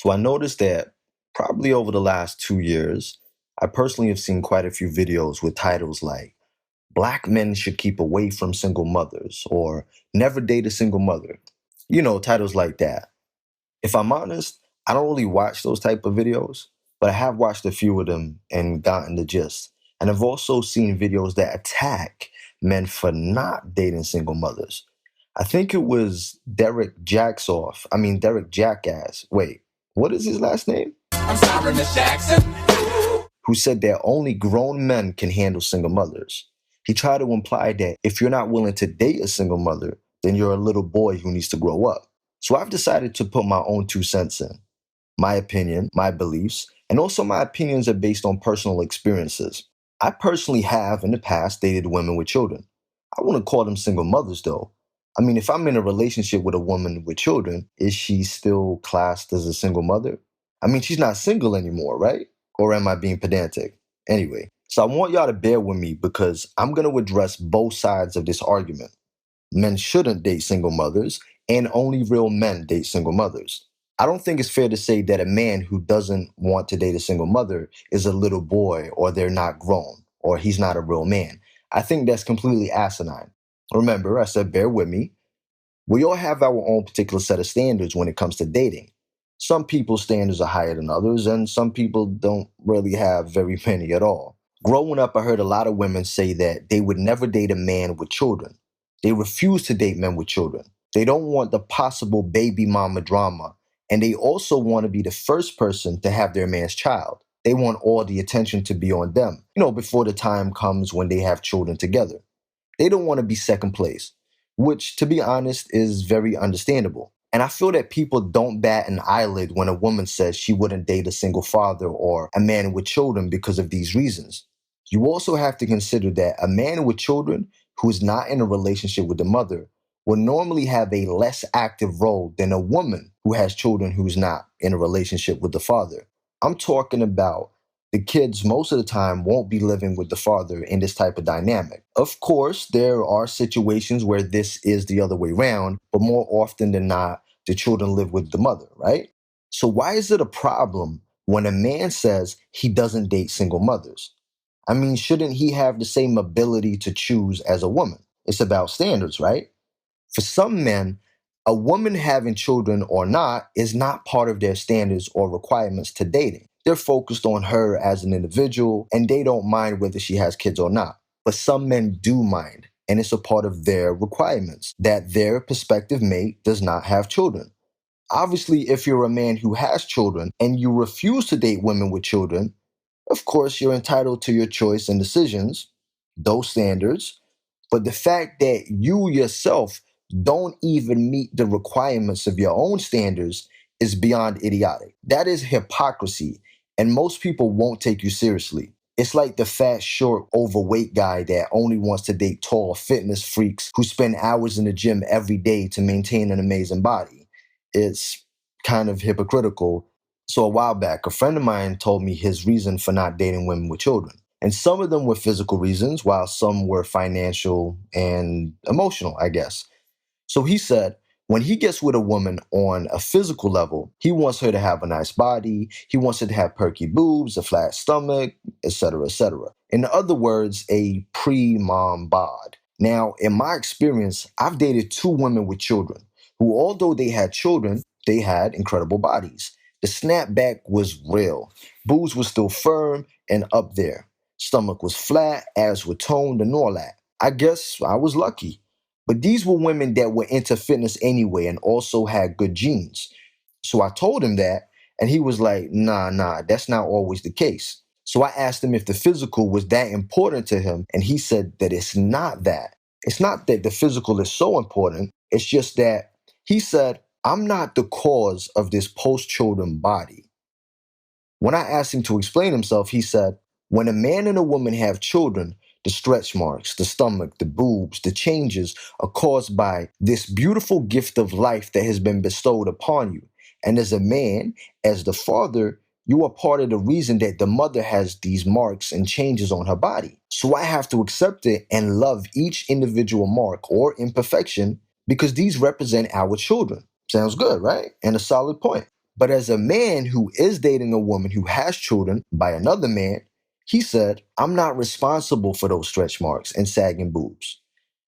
So I noticed that probably over the last 2 years, I personally have seen quite a few videos with titles like Black Men Should Keep Away from Single Mothers or Never Date a Single Mother. Titles like that. If I'm honest, I don't really watch those type of videos, but I have watched a few of them and gotten the gist. And I've also seen videos that attack men for not dating single mothers. I think it was Derek Jackass. Wait, what is his last name? I'm sorry, Miss Jackson. Who said that only grown men can handle single mothers. He tried to imply that if you're not willing to date a single mother, then you're a little boy who needs to grow up. So I've decided to put my own 2 cents in. My opinion, my beliefs, and also my opinions are based on personal experiences. I personally have in the past dated women with children. I wouldn't call them single mothers though. I mean, if I'm in a relationship with a woman with children, is she still classed as a single mother? I mean, she's not single anymore, right? Or am I being pedantic? Anyway, so I want y'all to bear with me because I'm going to address both sides of this argument. Men shouldn't date single mothers, and only real men date single mothers. I don't think it's fair to say that a man who doesn't want to date a single mother is a little boy, or they're not grown, or he's not a real man. I think that's completely asinine. Remember, I said bear with me. We all have our own particular set of standards when it comes to dating. Some people's standards are higher than others, and some people don't really have very many at all. Growing up, I heard a lot of women say that they would never date a man with children. They refuse to date men with children. They don't want the possible baby mama drama, and they also want to be the first person to have their man's child. They want all the attention to be on them, before the time comes when they have children together. They don't want to be second place, which, to be honest, is very understandable. And I feel that people don't bat an eyelid when a woman says she wouldn't date a single father or a man with children because of these reasons. You also have to consider that a man with children who is not in a relationship with the mother will normally have a less active role than a woman who has children who's not in a relationship with the father. I'm talking about the kids most of the time won't be living with the father in this type of dynamic. Of course, there are situations where this is the other way around, but more often than not, the children live with the mother, right? So why is it a problem when a man says he doesn't date single mothers? I mean, shouldn't he have the same ability to choose as a woman? It's about standards, right? For some men, a woman having children or not is not part of their standards or requirements to dating. They're focused on her as an individual and they don't mind whether she has kids or not. But some men do mind, and it's a part of their requirements that their prospective mate does not have children. Obviously, if you're a man who has children and you refuse to date women with children, of course, you're entitled to your choice and decisions, those standards. But the fact that you yourself don't even meet the requirements of your own standards is beyond idiotic. That is hypocrisy, and most people won't take you seriously. It's like the fat, short, overweight guy that only wants to date tall fitness freaks who spend hours in the gym every day to maintain an amazing body. It's kind of hypocritical. So a while back, a friend of mine told me his reason for not dating women with children. And some of them were physical reasons, while some were financial and emotional, I guess. So he said, when he gets with a woman on a physical level, he wants her to have a nice body, he wants her to have perky boobs, a flat stomach, etc., etc. In other words, a pre-mom bod. Now, in my experience, I've dated 2 women with children who, although they had children, they had incredible bodies. The snapback was real. Boobs were still firm and up there. Stomach was flat, abs were toned, and all that. I guess I was lucky. But these were women that were into fitness anyway and also had good genes. So I told him that, and he was like, nah, that's not always the case. So I asked him if the physical was that important to him, and he said that it's not that. It's not that the physical is so important. It's just that he said, I'm not the cause of this post-children body. When I asked him to explain himself, he said, when a man and a woman have children, the stretch marks, the stomach, the boobs, the changes are caused by this beautiful gift of life that has been bestowed upon you. And as a man, as the father, you are part of the reason that the mother has these marks and changes on her body. So I have to accept it and love each individual mark or imperfection because these represent our children. Sounds good, right? And a solid point. But as a man who is dating a woman who has children by another man, he said, I'm not responsible for those stretch marks and sagging boobs.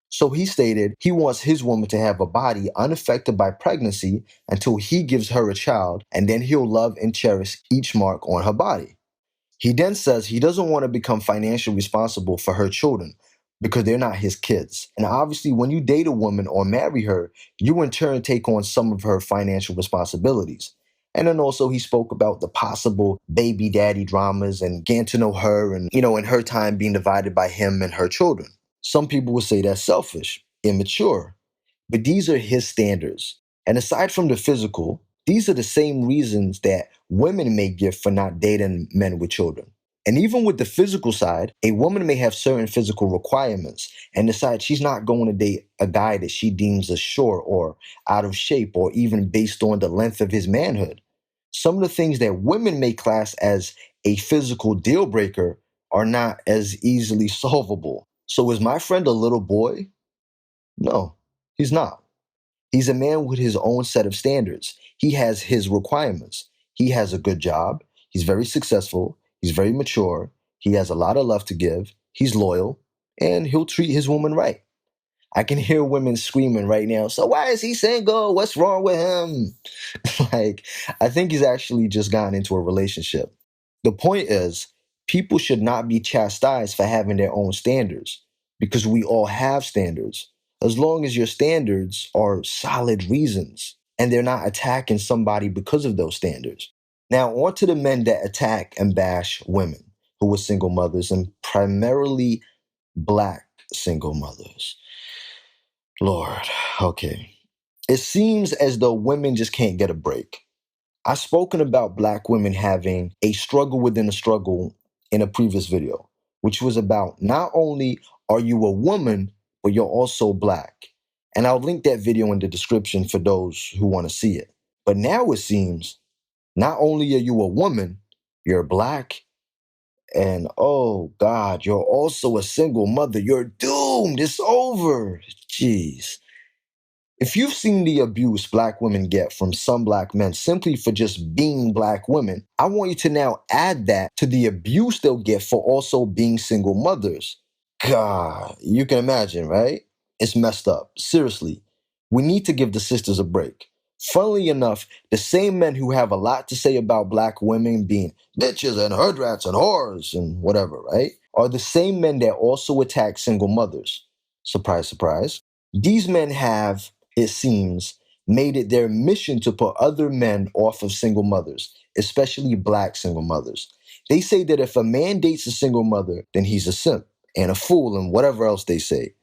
So he stated he wants his woman to have a body unaffected by pregnancy until he gives her a child, and then he'll love and cherish each mark on her body. He then says he doesn't want to become financially responsible for her children because they're not his kids. And obviously, when you date a woman or marry her, you in turn take on some of her financial responsibilities. And then also he spoke about the possible baby daddy dramas and getting to know her and, and her time being divided by him and her children. Some people would say that's selfish, immature, but these are his standards. And aside from the physical, these are the same reasons that women may give for not dating men with children. And even with the physical side, a woman may have certain physical requirements and decide she's not going to date a guy that she deems as short or out of shape or even based on the length of his manhood. Some of the things that women may class as a physical deal breaker are not as easily solvable. So is my friend a little boy? No, he's not. He's a man with his own set of standards. He has his requirements. He has a good job. He's very successful. He's very mature. He has a lot of love to give. He's loyal. And he'll treat his woman right. I can hear women screaming right now, so why is he single? What's wrong with him? I think he's actually just gotten into a relationship. The point is, people should not be chastised for having their own standards because we all have standards. As long as your standards are solid reasons and they're not attacking somebody because of those standards. Now, on to the men that attack and bash women who are single mothers and primarily Black single mothers. Lord, okay. It seems as though women just can't get a break. I've spoken about Black women having a struggle within a struggle in a previous video, which was about not only are you a woman, but you're also Black. And I'll link that video in the description for those who want to see it. But now it seems not only are you a woman, you're Black, and oh God, you're also a single mother. You're doomed. It's over. Jeez. If you've seen the abuse Black women get from some Black men simply for just being Black women, I want you to now add that to the abuse they'll get for also being single mothers. God, you can imagine, right? It's messed up. Seriously, we need to give the sisters a break. Funnily enough, the same men who have a lot to say about Black women being bitches and herdrats and whores and whatever, right, are the same men that also attack single mothers. Surprise, surprise. These men have, it seems, made it their mission to put other men off of single mothers, especially Black single mothers. They say that if a man dates a single mother, then he's a simp and a fool and whatever else they say.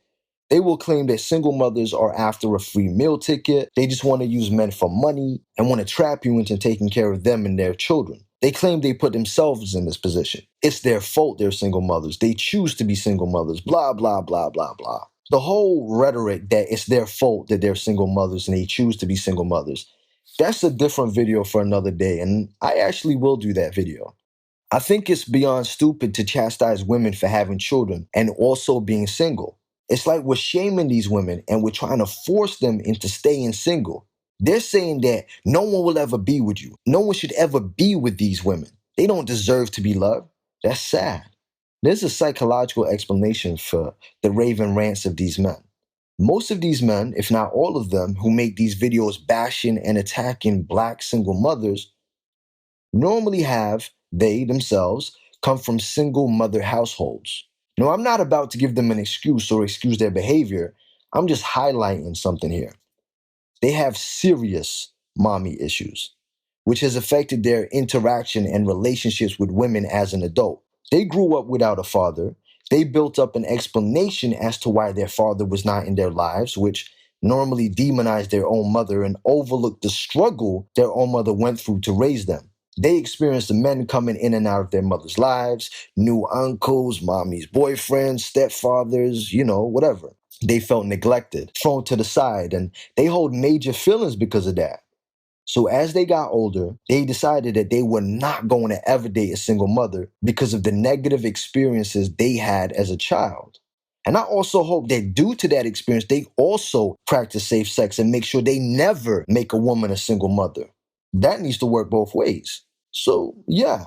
They will claim that single mothers are after a free meal ticket. They just want to use men for money and want to trap you into taking care of them and their children. They claim they put themselves in this position. It's their fault they're single mothers. They choose to be single mothers, blah, blah, blah, blah, blah. The whole rhetoric that it's their fault that they're single mothers and they choose to be single mothers, that's a different video for another day, and I actually will do that video. I think it's beyond stupid to chastise women for having children and also being single. It's like we're shaming these women and we're trying to force them into staying single. They're saying that no one will ever be with you. No one should ever be with these women. They don't deserve to be loved. That's sad. There's a psychological explanation for the raving rants of these men. Most of these men, if not all of them, who make these videos bashing and attacking Black single mothers, normally have, they themselves, come from single mother households. Now, I'm not about to give them an excuse or excuse their behavior. I'm just highlighting something here. They have serious mommy issues, which has affected their interaction and relationships with women as an adult. They grew up without a father. They built up an explanation as to why their father was not in their lives, which normally demonized their own mother and overlooked the struggle their own mother went through to raise them. They experienced the men coming in and out of their mother's lives, new uncles, mommy's boyfriends, stepfathers, whatever. They felt neglected, thrown to the side, and they hold major feelings because of that. So as they got older, they decided that they were not going to ever date a single mother because of the negative experiences they had as a child. And I also hope that due to that experience, they also practice safe sex and make sure they never make a woman a single mother. That needs to work both ways. So, yeah,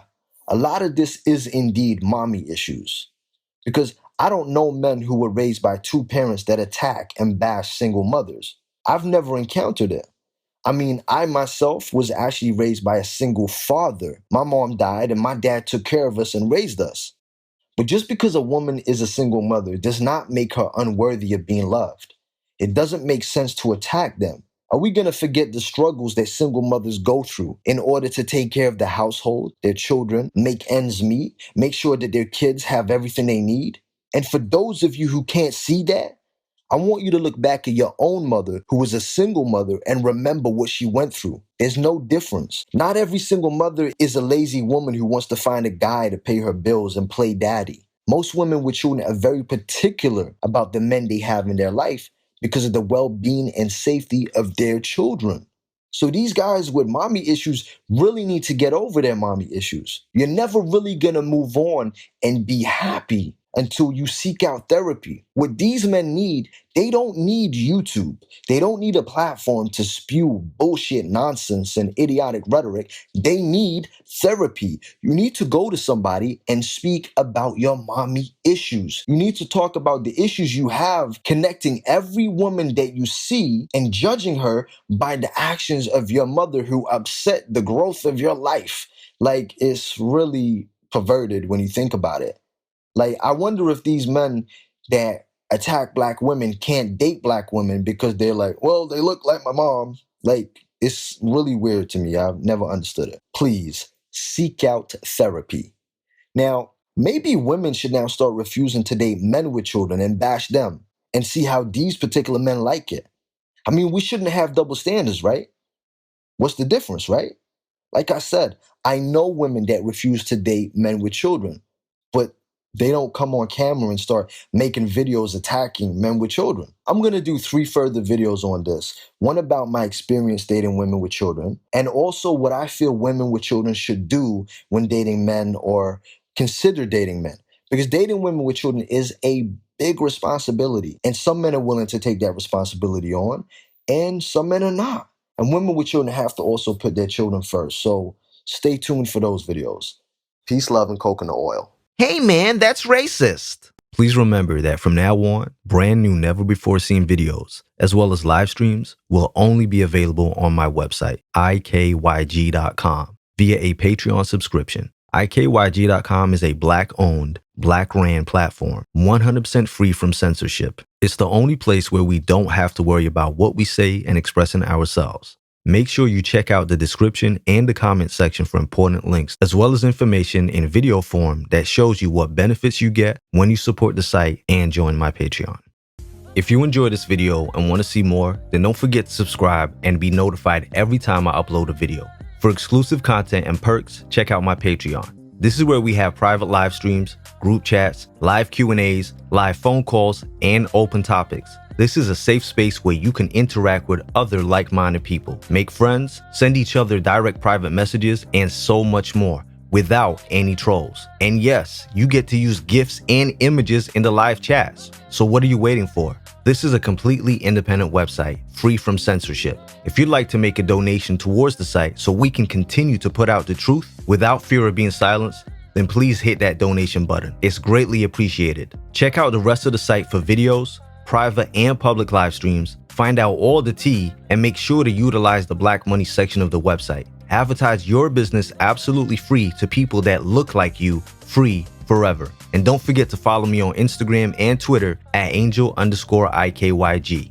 a lot of this is indeed mommy issues. Because I don't know men who were raised by two parents that attack and bash single mothers. I've never encountered it. I mean, I myself was actually raised by a single father. My mom died and my dad took care of us and raised us. But just because a woman is a single mother does not make her unworthy of being loved. It doesn't make sense to attack them. Are we going to forget the struggles that single mothers go through in order to take care of the household, their children, make ends meet, make sure that their kids have everything they need? And for those of you who can't see that, I want you to look back at your own mother who was a single mother and remember what she went through. There's no difference. Not every single mother is a lazy woman who wants to find a guy to pay her bills and play daddy. Most women with children are very particular about the men they have in their life because of the well-being and safety of their children. So these guys with mommy issues really need to get over their mommy issues. You're never really going to move on and be happy until you seek out therapy. What these men need, they don't need YouTube. They don't need a platform to spew bullshit nonsense and idiotic rhetoric. They need therapy. You need to go to somebody and speak about your mommy issues. You need to talk about the issues you have connecting every woman that you see and judging her by the actions of your mother who upset the growth of your life. Like, it's really perverted when you think about it. Like, I wonder if these men that attack black women can't date black women because they're like, well, they look like my mom. Like, it's really weird to me. I've never understood it. Please seek out therapy. Now, maybe women should now start refusing to date men with children and bash them and see how these particular men like it. I mean, we shouldn't have double standards, right? What's the difference, right? Like I said, I know women that refuse to date men with children, but they don't come on camera and start making videos attacking men with children. I'm going to do 3 further videos on this. One about my experience dating women with children, and also what I feel women with children should do when dating men or consider dating men. Because dating women with children is a big responsibility. And some men are willing to take that responsibility on, and some men are not. And women with children have to also put their children first. So stay tuned for those videos. Peace, love, and coconut oil. Hey man, that's racist. Please remember that from now on, brand new never before seen videos, as well as live streams, will only be available on my website, ikyg.com, via a Patreon subscription. ikyg.com is a Black-owned, Black-ran platform, 100% free from censorship. It's the only place where we don't have to worry about what we say and expressing ourselves. Make sure you check out the description and the comment section for important links, as well as information in video form that shows you what benefits you get when you support the site and join my Patreon. If you enjoyed this video and want to see more, then don't forget to subscribe and be notified every time I upload a video. For exclusive content and perks, check out my Patreon. This is where we have private live streams, group chats, live Q&As, live phone calls, and open topics. This is a safe space where you can interact with other like-minded people, make friends, send each other direct private messages, and so much more without any trolls. And yes, you get to use GIFs and images in the live chats. So what are you waiting for? This is a completely independent website, free from censorship. If you'd like to make a donation towards the site so we can continue to put out the truth without fear of being silenced, then please hit that donation button. It's greatly appreciated. Check out the rest of the site for videos, private and public live streams, find out all the tea, and make sure to utilize the Black Money section of the website. Advertise your business absolutely free to people that look like you, free forever. And don't forget to follow me on Instagram and Twitter at angel_IKYG.